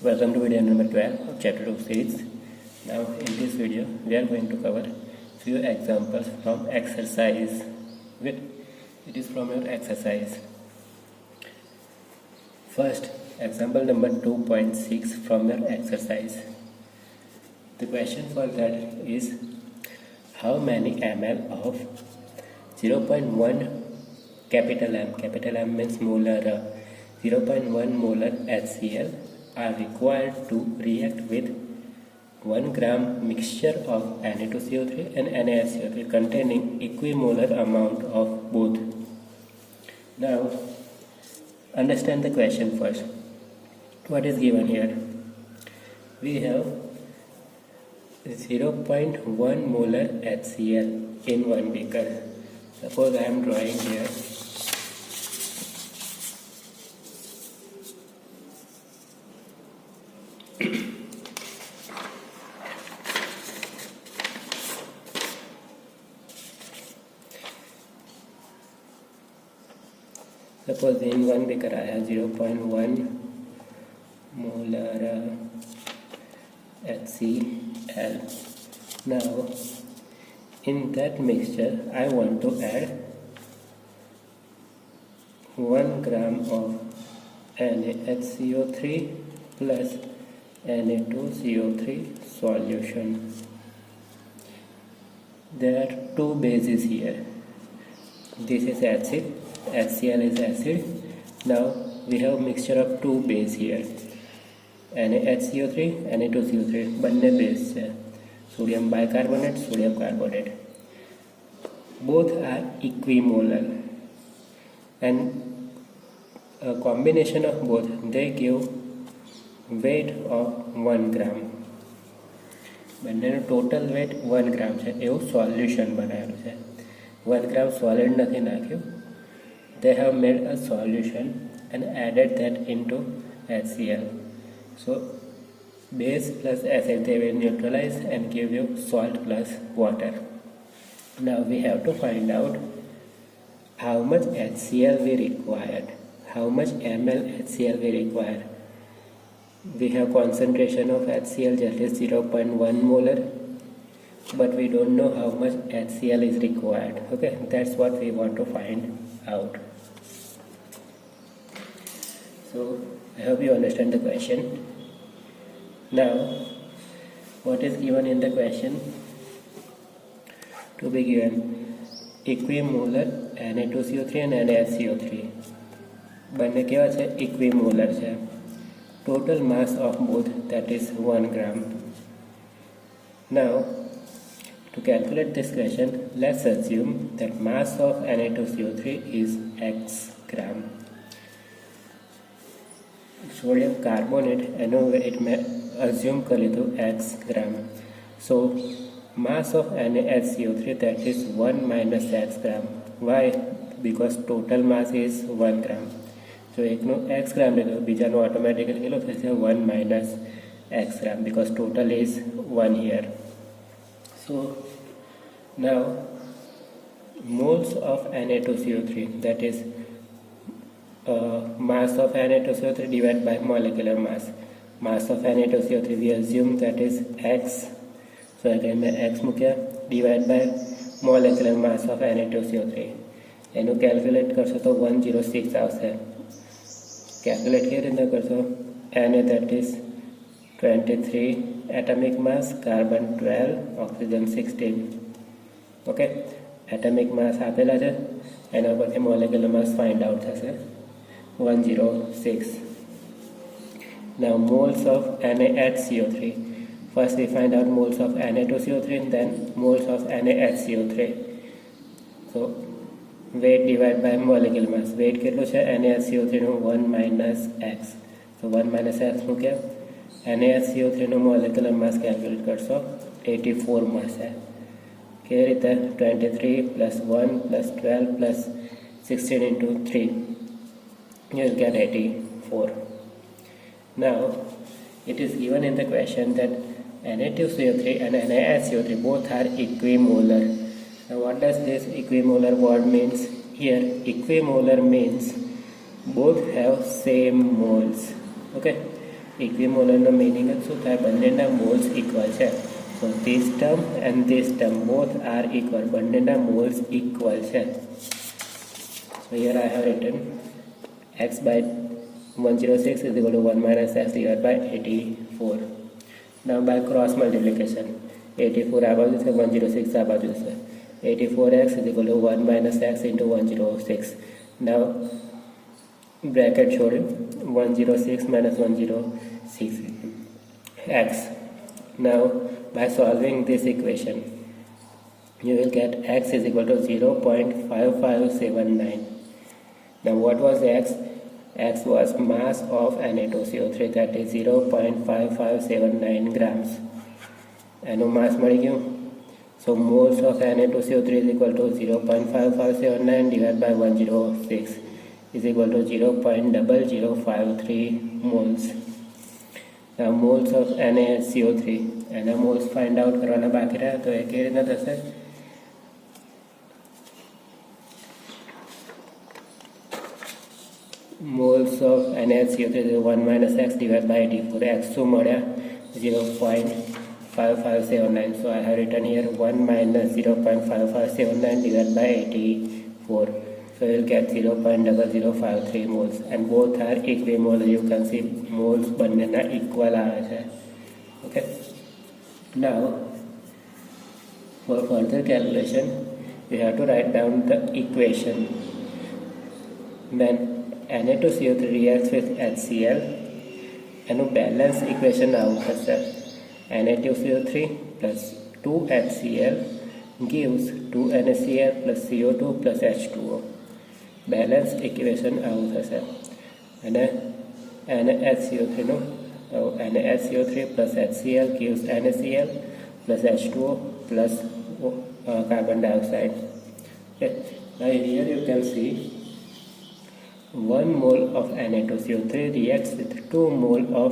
Welcome to video number 12 of chapter 2 series. Now in this video we are going to cover few examples from exercise. It is from your exercise. First, example number 2.6 from your exercise. The question for that is, how many ml of 0.1 capital M means molar, 0.1 molar HCl are required to react with 1 gram mixture of Na2CO3 and NaSCO3 containing equimolar amount of both. Now understand the question first. What is given here? We have 0.1 molar HCl in one beaker. Suppose I am drawing here. Suppose in one beaker I have 0.1 molar HCl. Now in that mixture I want to add 1 gram of NaHCO3 plus Na2CO3 solution. There are two bases here. This is acid, HCl is acid. Now we have mixture of two base here, NaHCO3, Na2CO3 બંને base છે. Sodium bicarbonate, sodium carbonate. Both are equimolar, and a combination of both they give weight of 1 gram. બંનેનું total wet 1 ગ્રામ છે એવું solution બનાવેલું છે. 1 ગ્રામ solid નથી નાખ્યું. They have made a solution and added that into HCl. So base plus acid they will neutralize and give you salt plus water. Now we have to find out how much HCl we required, how much ml HCl we require. We have concentration of HCl that is 0.1 molar, but we don't know how much HCl is required. Okay, that's what we want to find out. So I hope you understand the question. Now what is given in the question? To be given equimolar Na2CO3 and NaSCO3 બંને કેવા છે? equimolar છે. Total mass of both, that is 1 gram. Now to calculate this question, let's assume that mass of Na2CO3 is x gram. Sodium carbonate એનો wet મેં assume કરી લીધું x gram. So mass of NaHCO3 that is 1 minus x gram. Why? Because total mass is 1 gram. So એકનો x gram લીધો, બીજાનો automatically કેટલો થશે? 1 minus x gram, because total is 1 here. So now moles of Na2CO3, that is mass of Na2CO3 divided by molecular mass. Mass of Na2CO3 we assume that is x. So again x મૂક્યા, divided by molecular mass of Na2CO3. એનું calculate કરશો તો 106 આવશે. Calculate કેવી રીતના કરશો? Na that is 23 atomic mass, carbon 12, oxygen 16. Okay, atomic માસ આપેલા છે, એના પરથી મોલેક્યુલર માસ ફાઇન્ડ આઉટ થશે 106. Now moles of NaHCO3. First we find out moles of Na2CO3 and then moles of NaHCO3. So weight divided by molecular mass. Weight કેટલું છે? NaHCO3 નું 1 minus x. So 1 minus x મૂક્યા. NaHCO3 નું molecular mass calculate કરશો 84 મળશે. કેવી રીતે? 23 plus 1 plus 12 plus 16 into 3. You'll get 84. Now it is given in the question that Na2CO3 and NaSCO3 both are equimolar. Now what does this equimolar word means? Here equimolar means both have same moles. Okay, ઇક્વિમોલરનો meaning જ શું થાય? બંનેના moles equal છે. So this term and this term both are equal. બંનેના moles equal છે. So here I have written x by 106 is equal to 1 minus x divided by 84. Now by cross multiplication, 84 આ બાજુ છે, 106 આ બાજુ છે. 84x is equal to 1 minus x into 106. Now bracket છોડ્યું, 106 minus 106 x. Now by solving this equation, you will get x is equal to 0.5579. Now what was x? X was mass of Na2CO3, that is 0.5579 grams. એનું માસ મળી ગયું. So moles of Na2CO3 is equal to 0.5579 divided by 106 is equal to 0.0053 moles. Now moles of NaCO3, એના moles find out કરવાના બાકી રહ્યા, તો એ કેવી રીતના થશે? Moles of NaCO3 is 1 minus x divided by 84. X શું મળ્યા? 0.5579. So I have written here 1 minus 0.5579 divided by 84. So you will get 0.0053 moles, and both are equimolar. You can see moles બંનેના equal આવે છે. Okay. Now for further calculation, we have to write down the equation. Then Na2CO3 reacts with HCl. એનું balance equation આવું થશે: Na2CO3 plus 2HCl gives 2NaCl plus CO2 plus H2O. Balance equation આવું થશે. અને NaHCO3 નું NaHCO3 plus HCl gives NaCl plus H2O plus carbon dioxide. Okay. Now here you can see 1 mole of Na2CO3 reacts with 2 mole of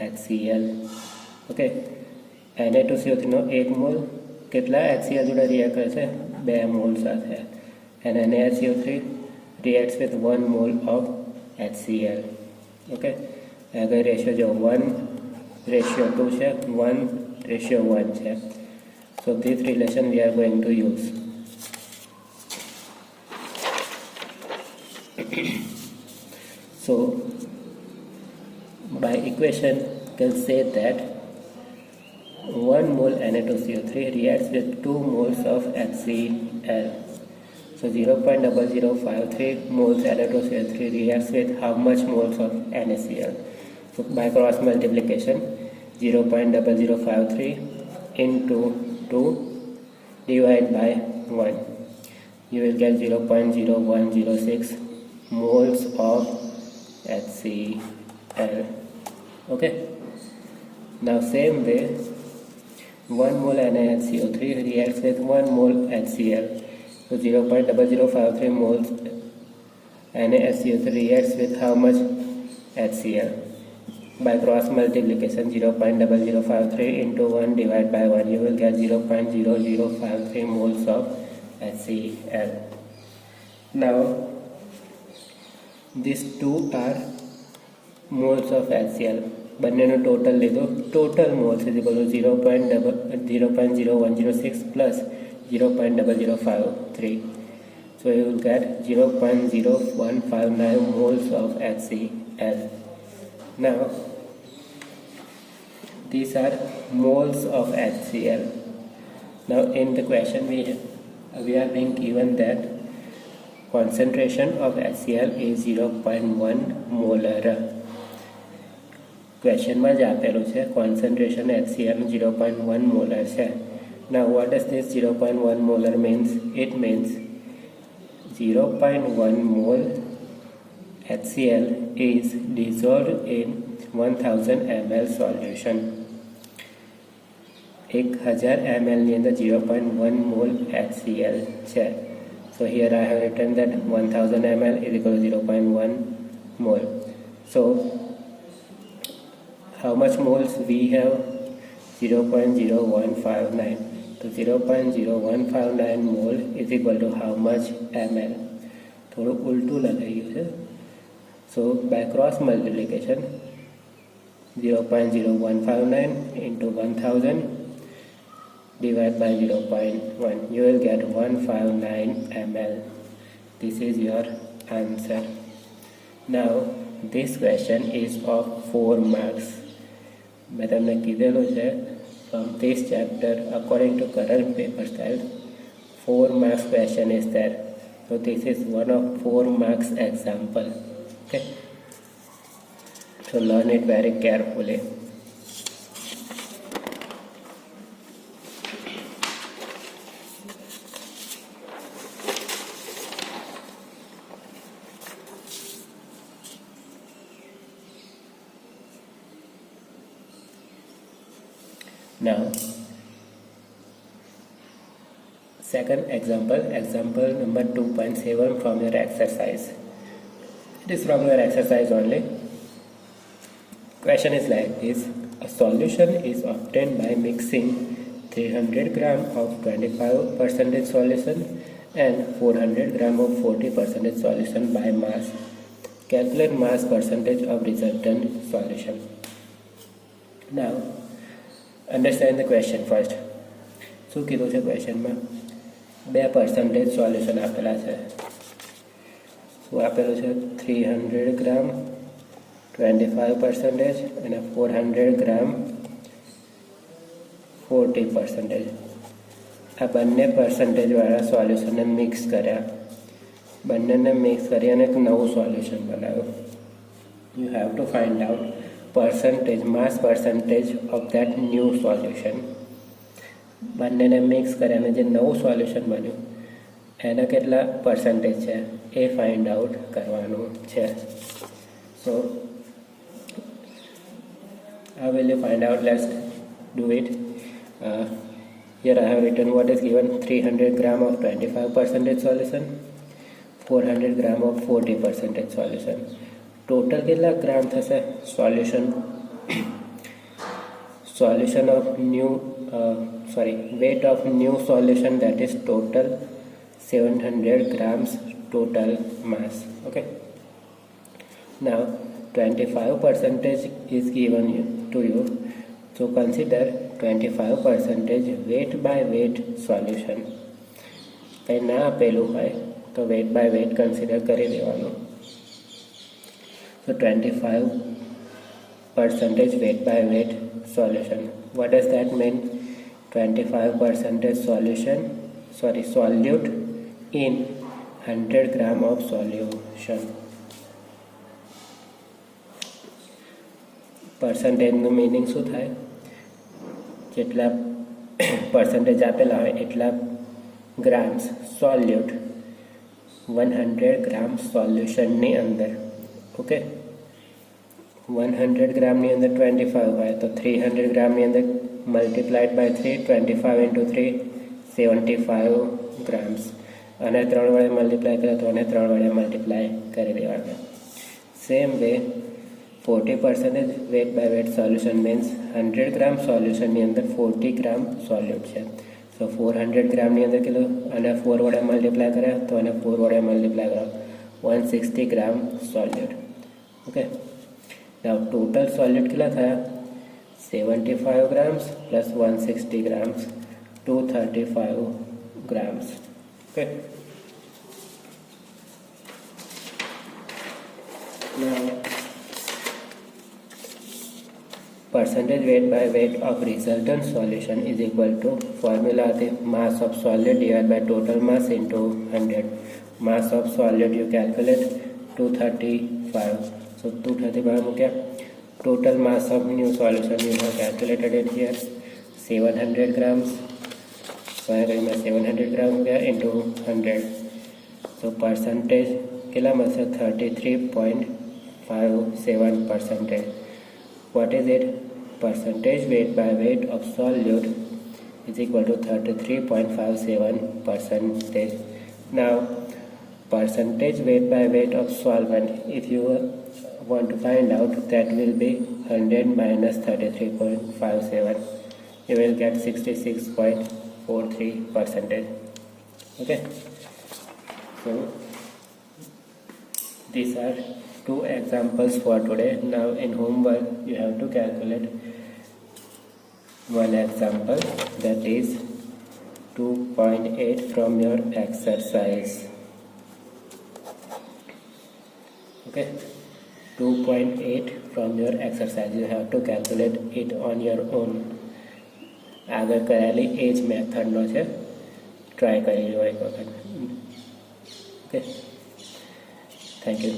HCl. Okay. Na2CO3 નો 1 mole કેટલા HCl જોડે react કરે છે? 2 mall સાથે. And NaCO3 reacts with 1 mole of HCl. Okay. આગળ ratio જો 1:2 છે, 1:1 છે. So this relation we are going to use. So by equation you can say that 1 mole Na2CO3 reacts with 2 moles of HCl. So 0.0053 moles Na2CO3 reacts with how much moles of NaCl? So by cross multiplication, 0.0053 into 2 divided by 1, you will get 0.0106 moles of HCl. Okay. Now same way, 1 mole NaCO3 reacts with 1 mole HCl. So 0.0053 moles NaCO3 reacts with how much HCl? By cross multiplication, 0.0053 into 1 divided by 1, you will get 0.0053 moles of HCl. Now these two are moles of HCl. બંનેનો total લીધો. Total moles is equal to 0.0106 plus 0.0053. So you will get 0.0159 moles of HCl. Now these are moles of HCl. Now in the question we are being given that concentration of HCl is 0.1 molar. ક્વેશ્ચનમાં જ આપેલું છે concentration HCl 0.1 molar છે. Now what does this 0.1 molar means? It means 0.1 mole HCl is dissolved in 1000 ml solution. 1000 ml ની અંદર 0.1 mole HCl છે. So here I have written that 1000 ml is equal to 0.1 mole. So how much moles we have? 0.0159. So 0.0159 mole is equal to how much ml? થોડું ઉલટું લગાવ્યું છે. So by cross multiplication, 0.0159 into 1000 divided by 0.1. You will get 159 ml. This is your answer. Now this question is of 4 marks. मैं તમને કીધેલું છે from this chapter according to current paper style 4 marks question is there. So this is one of 4 marks example. Okay. So learn it very carefully. Now second example number 2.7 from your exercise. It is from your exercise only. Question is like this: a solution is obtained by mixing 300 gram of 25% solution and 400 gram of 40% solution by mass. Calculate mass percentage of resultant solution. Now understand the question first. શું કીધું છે ક્વેશ્ચનમાં? 2% solution આપેલા છે. શું આપેલું છે? 300 ગ્રામ 25% અને 400 ગ્રામ 40%. આ બંને પર્સન્ટેજવાળા સોલ્યુશનને મિક્સ કર્યા. બંનેને મિક્સ કરી અને એક નવું સોલ્યુશન બનાવ્યું. You have to find out percentage, mass percentage of that new solution. બંનેને મિક્સ કર્યાને જે નવું સોલ્યુશન બન્યું એના કેટલા પર્સન્ટેજ છે એ ફાઇન્ડ આઉટ કરવાનું છે. સો how will you find out? Let's do it. Here I have written what is given: 300 gram of 25% solution, 400 gram of 40% solution. Total કેટલા ગ્રામ થશે solution of new weight of new solution, that is total 700 grams total mass. Okay, now 25% is given to you, so consider 25% weight by weight solution. કંઈ ના આપેલું હોય તો weight by weight consider કરી દેવાનું. So 25% weight by weight solution. What does that mean? 25% solute in 100 gram of solution. પરસન્ટેજનું meaning શું થાય? જેટલા પર્સન્ટેજ આપેલા હોય એટલા ગ્રામ્સ સોલ્યુટ 100 ગ્રામ સોલ્યુશનની અંદર. ઓકે, 100 ગ્રામની અંદર 25 હોય તો 300 ગ્રામની અંદર મલ્ટીપ્લાઇડ બાય 3, 25 into 3 75 ગ્રામ્સ, અને 3 વડે મલ્ટીપ્લાય કરે તો અને 3 વડે મલ્ટીપ્લાય કરી દેવાના. Same way 40% weight by weight solution means 100 gram સોલ્યુશનની અંદર 40 ગ્રામ સોલ્યુટ છે. સો 400 ગ્રામની અંદર કેટલું, અને 4 વડે મલ્ટીપ્લાય કરે તો અને 4 વડે મલ્ટીપ્લાય કરો 160 gram solute. Okay, now total solute કેટલા થયા? 75 grams plus 160 grams 235 grams. Okay, now percentage weight by weight of resultant solution is equal to formula the mass of solid divided by total mass into 100. Mass of solid you calculate 235. So 235 મૂક્યા. Total mass of new solution you have calculated it here 700 grams. So I have 700 grams into 100. So percentage કેટલા મળશે? 33.57%. What is it? Percentage weight by weight of solute is equal to 33.57%. Now percentage weight by weight of solvent, if you want to find out, that will be 100 minus 33.57. You will get 66.43%. Okay, so these are two examples for today. Now in homework you have to calculate one example, that is 2.8 from your exercise. Okay, 2.8 from your exercise. You have to calculate it on your own. આગળ કરેલી એ જ મેથડનો છે, try કરી લો એક વખત. Okay, thank you.